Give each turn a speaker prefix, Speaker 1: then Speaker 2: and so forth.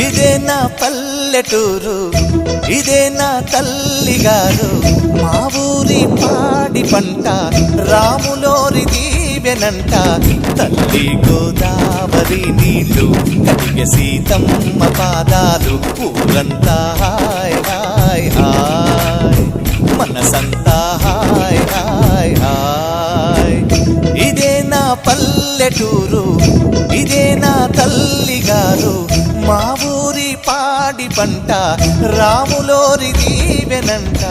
Speaker 1: ఇదే నా పల్లెటూరు, ఇదే నా తల్లిగారు. మా ఊరి పాడి పంట రాములోరి దీవెనంట. తల్లి గోదావరి నీళ్ళు కడిగే సీతమ్మ పాదాలు. ఊరంతా హాయ్ హాయ్ హాయ్, మనసంతా హాయ్ హాయ్ హాయ్. ఇదే నా పల్లెటూరు, ఇదే నా తల్లిగారు. మా ఊరి పాడి పంట రాములోరి దీవెనంట.